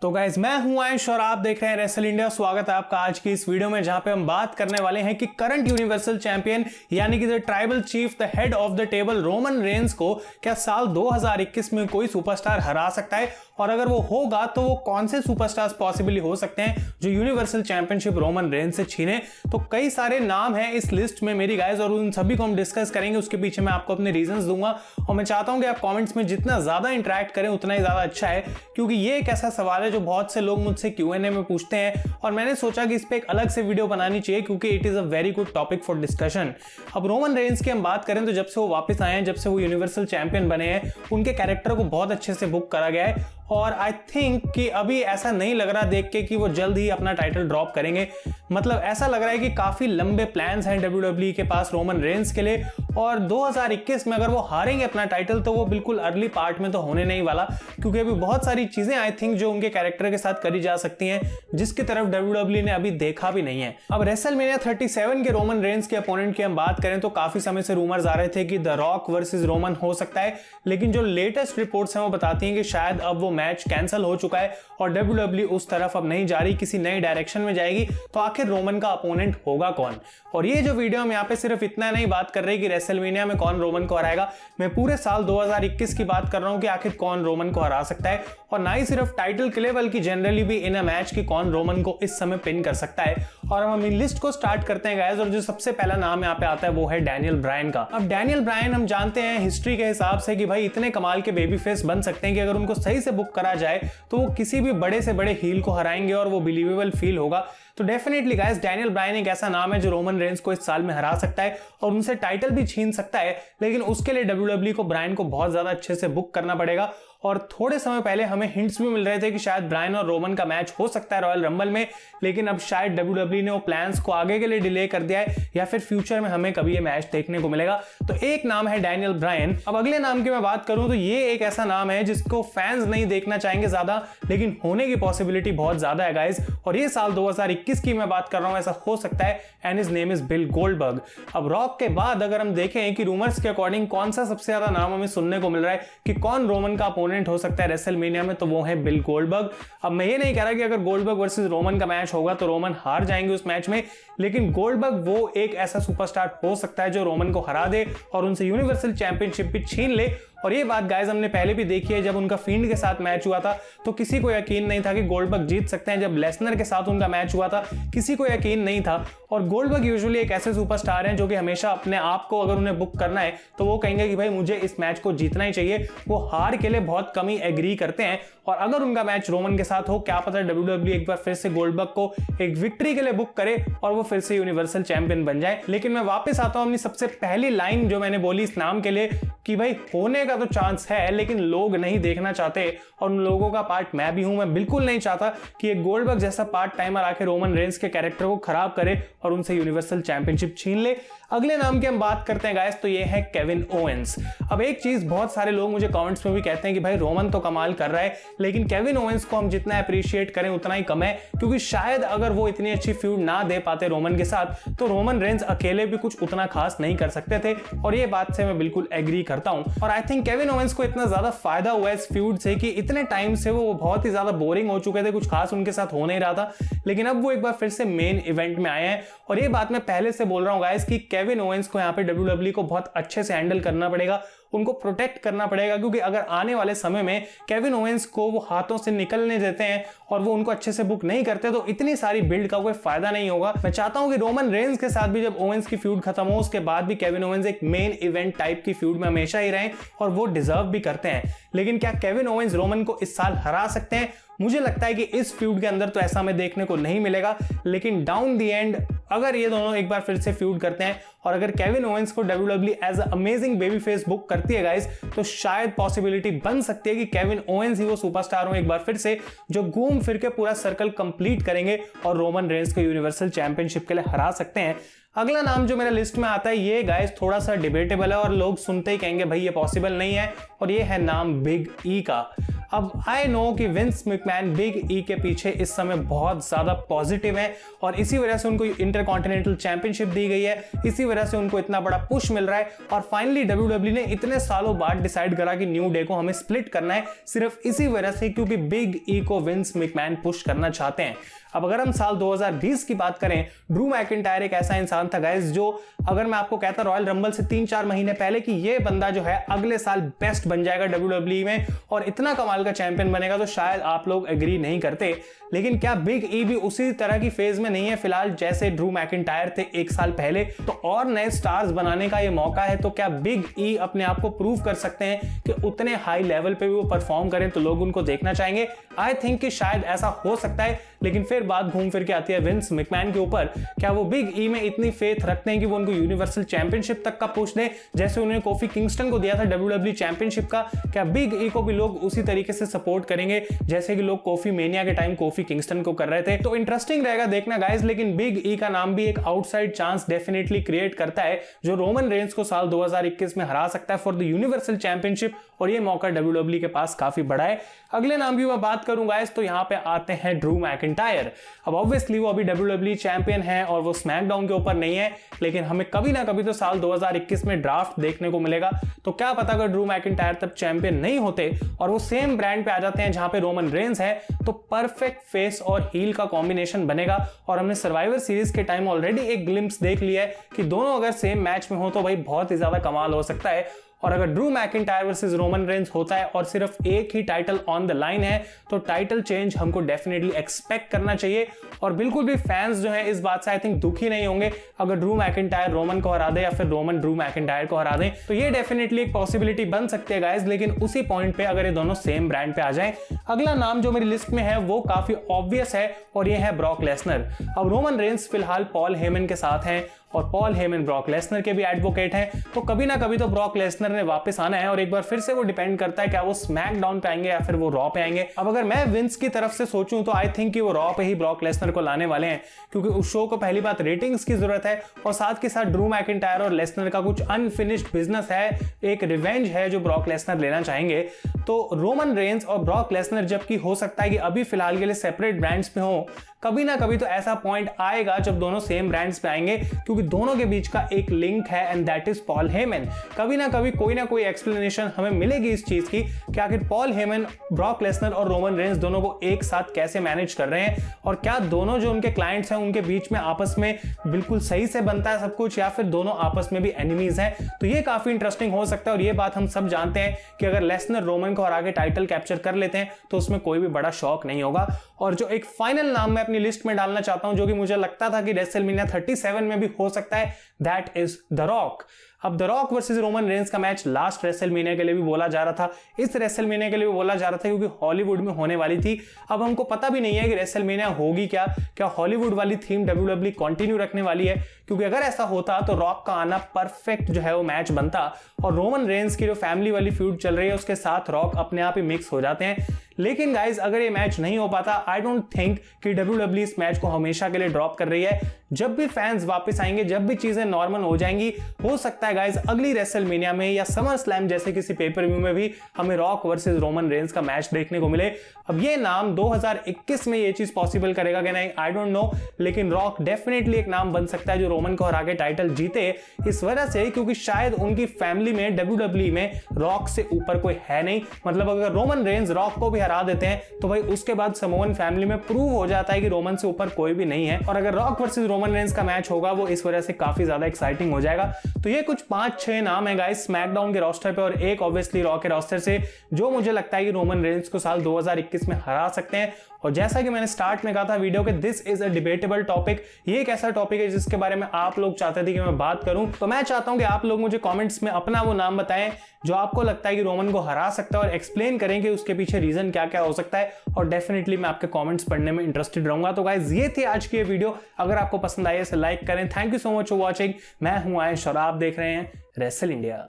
तो गाइज मैं हूं आयुष और आप देख रहे हैं रेसल इंडिया। स्वागत है आपका आज की इस वीडियो में जहां पे हम बात करने वाले हैं कि करंट यूनिवर्सल चैंपियन यानी कि the tribal chief, the head of the table Roman Reigns को क्या साल 2021 में कोई सुपरस्टार हरा सकता है, और अगर वो होगा तो वो कौन से सुपरस्टार्स पॉसिबली हो सकते हैं जो यूनिवर्सल चैंपियनशिप रोमन रेंस से छीने। तो कई सारे नाम हैं इस लिस्ट में मेरी गाइज, और उन सभी को हम डिस्कस करेंगे। उसके पीछे मैं आपको अपने रीजंस दूंगा और मैं चाहता हूं कि आप कमेंट्स में जितना ज्यादा इंटरेक्ट करें उतना ही ज्यादा अच्छा है, क्योंकि ये एक ऐसा सवाल है जो बहुत से लोग मुझसे Q&A में पूछते हैं और मैंने सोचा कि इस पे एक अलग से वीडियो बनानी चाहिए क्योंकि it is a very good topic for discussion. अब रोमन रेंस की हम बात करें तो जब से वो वापस आए हैं, जब से वो यूनिवर्सल चैंपियन बने हैं, उनके कैरेक्टर को बहुत अच्छे से बुक करा गया है और आई थिंक कि अभी ऐसा नहीं लग रहा देख के कि वो जल्द ही अपना टाइटल ड्रॉप करेंगे। मतलब ऐसा लग रहा है कि काफी लंबे प्लान्स हैं WWE के पास रोमन रेंस के लिए, और 2021 में अगर वो हारेंगे अपना टाइटल तो वो बिल्कुल अर्ली पार्ट में तो होने नहीं वाला, क्योंकि अभी बहुत सारी चीजें आई थिंक जो उनके कैरेक्टर के साथ करी जा सकती हैं जिसकी तरफ WWE ने अभी देखा भी नहीं है। अब रेसलमेनिया 37 के रोमन रेंस के अपोनेंट की हम बात करें तो काफी समय से रूमर्स आ रहे थे कि द रॉक वर्सेस रोमन हो सकता है, लेकिन जो लेटेस्ट रिपोर्ट्स हैं वो बताती हैं कि शायद अब वो मैच कैंसिल हो चुका है और WWE उस तरफ अब नहीं जा रही, किसी नई डायरेक्शन में जाएगी। तो आखिर रोमन का अपोनेंट होगा कौन? और ये जो वीडियो हम यहाँ पे सिर्फ इतना नहीं बात कर रहे कि रेसलमेनिया में कौन रोमन को हराएगा, मैं पूरे साल 2021 की बात कर रहा हूं कि आखिर कौन रोमन को हरा सकता है, और ना ही सिर्फ टाइटल के लिए बल्कि जनरली भी इन अ मैच की कौन रोमन को इस समय पिन कर सकता है। और हम अपनी लिस्ट को स्टार्ट करते हैं गाइस, और जो सबसे पहला नाम यहाँ पे आता है वो है डैनियल ब्रायन का। अब डैनियल ब्रायन हम जानते हैं हिस्ट्री के हिसाब से कि भाई इतने कमाल के बेबी फेस बन सकते हैं कि अगर उनको सही से बुक करा जाए तो वो किसी भी बड़े से बड़े हील को हराएंगे और वो बिलीवेबल फील होगा। तो डेफिनेटली गाइस डैनियल ब्रायन एक ऐसा नाम है जो रोमन रेंस को इस साल में हरा सकता है और उनसे टाइटल भी छीन सकता है, लेकिन उसके लिए WWE को ब्रायन को बहुत ज्यादा अच्छे से बुक करना पड़ेगा। और थोड़े समय पहले हमें हिंट्स भी मिल रहे थे कि शायद ब्रायन और रोमन का मैच हो सकता है रॉयल रंबल में, लेकिन अब शायद WWE ने वो प्लान्स को आगे के लिए डिले कर दिया है या फिर फ्यूचर में हमें कभी ये मैच देखने को मिलेगा। तो एक नाम है डैनियल ब्रायन। अब अगले नाम की मैं बात करूं तो ये एक ऐसा नाम है जिसको फैंस नहीं देखना चाहेंगे ज्यादा, लेकिन होने की पॉसिबिलिटी बहुत ज्यादा है गाइस, और ये साल 2021 की मैं बात कर रहा हूं, ऐसा हो सकता है, and his name is bill Goldberg. अब रॉक के बाद अगर हम देखें कि रूमर्स के अकॉर्डिंग कौन सा सबसे ज्यादा नाम हमें सुनने को मिल रहा है कि कौन रोमन का अपोनेंट हो सकता है रेसलमेनिया में, तो वो है बिल गोल्डबर्ग। अब मैं ये नहीं कह रहा कि अगर गोल्डबर्ग वर्सेस रोमन का मैच होगा तो रोमन हार जाएंगे उस मैच में, लेकिन गोल्डबर्ग वो एक ऐसा सुपरस्टार हो सकता है जो रोमन को हरा दे और उनसे यूनिवर्सल चैंपियनशिप भी छीन ले। और ये बात गाइस हमने पहले भी देखी है, जब उनका फील्ड के साथ मैच हुआ था तो किसी को यकीन नहीं था कि गोल्डबर्ग जीत सकते हैं। जब लेसनर के साथ उनका मैच हुआ था किसी को यकीन नहीं था। और गोल्डबर्ग यूजुअली एक ऐसे सुपरस्टार हैं जो कि हमेशा अपने आप को अगर उन्हें बुक करना है तो वो कहेंगे कि भाई मुझे इस मैच को जीतना ही चाहिए। वो हार के लिए बहुत कम ही एग्री करते हैं, और अगर उनका मैच रोमन के साथ हो, क्या पता WWE एक बार फिर से गोल्डबर्ग को एक विक्ट्री के लिए बुक करे और वो फिर से यूनिवर्सल चैंपियन बन जाए। लेकिन मैं वापस आता हूं अपनी सबसे पहली लाइन जो मैंने बोली इस नाम के लिए कि भाई होने का तो चांस है लेकिन लोग नहीं देखना चाहते, और उन लोगों का पार्ट मैं भी हूं। मैं बिल्कुल नहीं चाहता कि एक गोल्डबर्ग जैसा पार्ट टाइमर आके रोमन रेंस के कैरेक्टर को खराब करे और उनसे यूनिवर्सल चैंपियनशिप छीन ले। अगले नाम की हम बात करते हैं गाइस, तो ये है केविन ओवेंस। अब एक चीज बहुत सारे लोग मुझे कमेंट्स में भी कहते हैं कि भाई रोमन तो कमाल कर रहा है, लेकिन केविन ओवेंस को हम जितना अप्रिशिएट करें उतना ही कम है, क्योंकि शायद अगर वो इतनी अच्छी फ्यूड ना दे पाते रोमन के साथ तो रोमन रेंस अकेले भी कुछ उतना खास नहीं कर सकते थे, और ये बात से मैं बिल्कुल एग्री करता हूं। और आई थिंक केविन ओवेंस को इतना ज्यादा फायदा हुआ इस फ्यूड से कि इतने टाइम से वो बहुत ही ज्यादा बोरिंग हो चुके थे, कुछ खास उनके साथ हो नहीं रहा था, लेकिन अब वो एक बार फिर से मेन इवेंट में आए हैं। और ये बात मैं पहले से बोल रहा हूं गाइस कि केविन ओवेंस को यहाँ पे WWE को बहुत अच्छे से हैंडल करना पड़ेगा, उनको प्रोटेक्ट करना पड़ेगा, क्योंकि अगर आने वाले समय में केविन ओवेंस को वो हाथों से निकलने देते हैं और वो उनको अच्छे से बुक नहीं करते तो इतनी सारी बिल्ड का कोई फायदा नहीं होगा। मैं चाहता हूं कि रोमन रेंस के साथ भी जब ओवेंस की फ्यूड खत्म हो उसके बाद भी केविन ओवेंस एक मेन इवेंट टाइप की फ्यूड में हमेशा ही रहें, और वो डिजर्व भी करते हैं। लेकिन क्या केविन ओवेंस रोमन को इस साल हरा सकते हैं? मुझे लगता है कि इस फ्यूड के अंदर तो ऐसा हमें देखने को नहीं मिलेगा, लेकिन डाउन द एंड अगर ये दोनों एक बार फिर से फ्यूड करते हैं और अगर केविन ओवेंस को WWE as a amazing babyface book करती है गाइस, तो शायद पॉसिबिलिटी बन सकती है कि केविन ओवेंस ही वो सुपरस्टार हो एक बार फिर से जो घूम फिर के पूरा सर्कल कंप्लीट करेंगे और रोमन रेंस को यूनिवर्सल चैंपियनशिप के लिए हरा सकते हैं। अगला नाम जो मेरा लिस्ट में आता है ये गाइस थोड़ा सा डिबेटेबल है और लोग सुनते ही कहेंगे भाई ये पॉसिबल नहीं है, और ये है नाम बिग ई का। अब आई नो कि विंस मैकमैन बिग ई के पीछे इस समय बहुत ज्यादा पॉजिटिव है और इसी वजह से उनको इंटरकॉन्टिनेंटल चैंपियनशिप दी गई है, इसी वजह से उनको इतना बड़ा पुश मिल रहा है और फाइनली WWE ने इतने सालों बाद डिसाइड करा कि न्यू डे को हमें स्प्लिट करना है सिर्फ इसी वजह से क्योंकि बिग ई को विंस मैकमैन पुश करना चाहते हैं। अब अगर हम साल 2020 की बात करें, ड्रू मैकिंटायर एक ऐसा इंसान था गाइस जो, अगर मैं आपको कहता रॉयल रंबल से 3-4 महीने पहले कि ये बंदा जो है अगले साल बेस्ट बन जाएगा WWE में और इतना कमाल का चैंपियन बनेगा, तो शायद आप लोग एग्री नहीं करते। लेकिन क्या बिग ई भी उसी तरह की फेज में नहीं है फिलहाल जैसे ड्रू मैकिंटायर थे 1 साल पहले? तो और नए स्टार्स बनाने का ये मौका है। तो क्या बिग ई अपने आप को प्रूव कर सकते हैं कि उतने हाई लेवल पे भी वो परफॉर्म करें तो लोग उनको देखना चाहेंगे? आई थिंक कि शायद ऐसा हो सकता है, लेकिन फिर बात घूम फिर के आती है विंस मैकमैन के ऊपर। क्या वो बिग ई में इतनी फेथ रखते हैं कि वो उनको यूनिवर्सल चैंपियनशिप तक का पुश दें जैसे उन्होंने कोफी किंगस्टन को दिया था WWE चैंपियनशिप का? क्या बिग ई को भी लोग उसी तरीके से सपोर्ट करेंगे जैसे कि लोग कोफी मेनिया के टाइम कोफी किंगस्टन को कर रहे थे? तो इंटरेस्टिंग रहेगा देखना गाइस। लेकिन बिग ई का नाम भी एक आउटसाइड चांस डेफिनेटली क्रिएट करता है जो रोमन रेंस को साल 2021 में हरा सकता है फॉर द यूनिवर्सल चैंपियनशिप और ये मौका WWE के पास काफी बड़ा है। अगले नाम की मैं बात करूं गाइस तो यहां पे आते हैं ड्रू मैकिंटायर। अब ऑब्वियसली वो अभी WWE चैंपियन है और वो स्मैकडाउन के ऊपर नहीं है, लेकिन हमें कभी ना कभी तो साल 2021 में ड्राफ्ट देखने को मिलेगा। तो क्या पता अगर ड्रू मैकिंटायर तब चैंपियन नहीं होते और वो सेम ब्रांड पे आ जाते हैं जहां पे रोमन रेंस है, तो परफेक्ट फेस और हील का कॉम्बिनेशन बनेगा। और हमने सर्वाइवर सीरीज के टाइम ऑलरेडी एक ग्लिम्स देख लिया है कि दोनों अगर सेम मैच में हो तो भाई बहुत ही ज्यादा कमाल हो सकता है। और अगर Drew McIntyre versus Roman Reigns होता है और सिर्फ एक ही टाइटल ऑन द लाइन है तो टाइटल चेंज हमको डेफिनेटली एक्सपेक्ट करना चाहिए। और बिल्कुल भी फैंस जो है इस बात से आई थिंक दुखी नहीं होंगे अगर ड्रू मैकिंटायर रोमन को हरा दे या फिर रोमन ड्रू मैकिंटायर को हरा दे। तो ये डेफिनेटली एक पॉसिबिलिटी बन सकती है गाइस, लेकिन उसी पॉइंट पे अगर ये दोनों सेम ब्रांड पे आ जाएं। अगला नाम जो मेरी लिस्ट में है वो काफी ऑब्वियस है और ये है ब्रॉक लेसनर। अब रोमन रेंस फिलहाल पॉल हेमन के साथ हैं और पॉल हेमन ब्रॉक लेसनर के भी एडवोकेट हैं, तो कभी ना कभी तो ब्रॉक लेसनर ने वापस आना है और एक बार फिर से वो डिपेंड करता है क्या वो स्मैकडाउन पे आएंगे या फिर वो रॉ पे आएंगे। अब अगर मैं विंस की तरफ से सोचूं तो आई थिंक कि वो रॉ पे ही ब्रॉक लेसनर को लाने वाले हैं क्योंकि उस शो को पहली बात रेटिंग्स की जरूरत है और साथ के साथ ड्रू मैकिंटायर और लेसनर का कुछ अनफिनिश्ड बिजनेस है, एक रिवेंज है जो ब्रॉक लेसनर लेना चाहेंगे। तो रोमन रेंस और ब्रॉक लेसनर जबकि हो सकता है कि अभी फिलहाल के लिए सेपरेट ब्रांड्स पे हो, कभी ना कभी तो ऐसा पॉइंट आएगा जब दोनों सेम ब्रांड्स पे आएंगे क्योंकि दोनों के बीच का एक लिंक है and that is Paul Heyman. कभी ना कभी कोई ना कोई एक्सप्लेनेशन हमें मिलेगी इस चीज की कि आखिर पॉल हेमन ब्रॉक लेसनर और रोमन रेंस दोनों को एक साथ कैसे मैनेज कर रहे हैं और क्या दोनों जो उनके क्लाइंट्स हैं उनके बीच में आपस में बिल्कुल सही से बनता है सब कुछ या फिर दोनों आपस में भी एनिमीज हैं। तो ये काफी इंटरेस्टिंग हो सकता है और ये बात हम सब जानते हैं कि अगर लेसनर रोमन को हरा के टाइटल कैप्चर कर लेते हैं तो उसमें कोई भी बड़ा शॉक नहीं होगा। और जो एक फाइनल नाम मैं अपनी लिस्ट में डालना चाहता हूं जो कि मुझे लगता था कि रेसलमेनिया 37 में भी हो सकता है, दैट इज द रॉक। अब the rock versus Roman Reigns का मैच लास्ट रेसलमेनिया के लिए भी बोला जा रहा था, इस रेसलमेनिया के लिए भी बोला जा रहा था क्योंकि हॉलीवुड में होने वाली थी। अब हमको पता भी नहीं है कि रेसलमेनिया होगी क्या हॉलीवुड वाली थीम WWE कंटिन्यू रखने वाली है, क्योंकि अगर ऐसा होता तो रॉक का आना परफेक्ट जो है वो मैच बनता और रोमन रेंस की जो फैमिली वाली फ्यूड चल रही है उसके साथ रॉक अपने आप ही मिक्स हो जाते हैं। लेकिन गाइज अगर ये मैच नहीं हो पाता, आई डोंट थिंक कि WWE इस मैच को हमेशा के लिए ड्रॉप कर रही है। जब भी फैंस वापस आएंगे, जब भी चीजें नॉर्मल हो जाएंगी, हो सकता है गाइज अगली रेसलमेनिया में या समर स्लैम जैसे किसी पेपर व्यू में भी हमें रॉक वर्सेस रोमन रेंस का मैच देखने को मिले। अब ये नाम 2021 में ये चीज पॉसिबल करेगा कि नहीं आई डोंट नो, लेकिन रॉक डेफिनेटली एक नाम बन सकता है जो रोमन को हरा के टाइटल जीते, इस वजह से क्योंकि शायद उनकी फैमिली में WWE में रॉक से ऊपर कोई है नहीं। मतलब अगर रोमन रेंस रॉक को भी हरा देते हैं तो भाई उसके बाद समोवन फैमिली में प्रूव हो जाता है कि रोमन से ऊपर कोई भी नहीं है। और अगर रॉक वर्सेस रोमन रेंस का मैच होगा वो इस वजह से काफी ज्यादा एक्साइटिंग हो जाएगा। तो ये कुछ 5-6 नाम है गाइस स्मैकडाउन के रोस्टर पे और एक ऑब्वियसली रॉ के रोस्टर से जो मुझे लगता है कि रोमन रेंस को साल 2021 में हरा सकते हैं। और जैसा कि मैंने स्टार्ट में कहा था वीडियो के, this is a debatable topic, ये एक ऐसा टॉपिक है जिसके बारे में आप लोग चाहते थे कि मैं बात करूं। तो मैं चाहता हूं कि आप लोग मुझे कमेंट्स में अपना वो नाम बताएं जो आपको लगता है कि रोमन को हरा सकता है और एक्सप्लेन करें कि उसके पीछे रीजन क्या क्या हो सकता है। और डेफिनेटली मैं आपके कमेंट्स पढ़ने में इंटरेस्टेड रहूंगा। तो गाइस ये थी आज की ये वीडियो, अगर आपको पसंद आई है इसे लाइक करें। Thank you so much for watching. मैं हूं आयुष और आप देख रहे हैं रेसल इंडिया।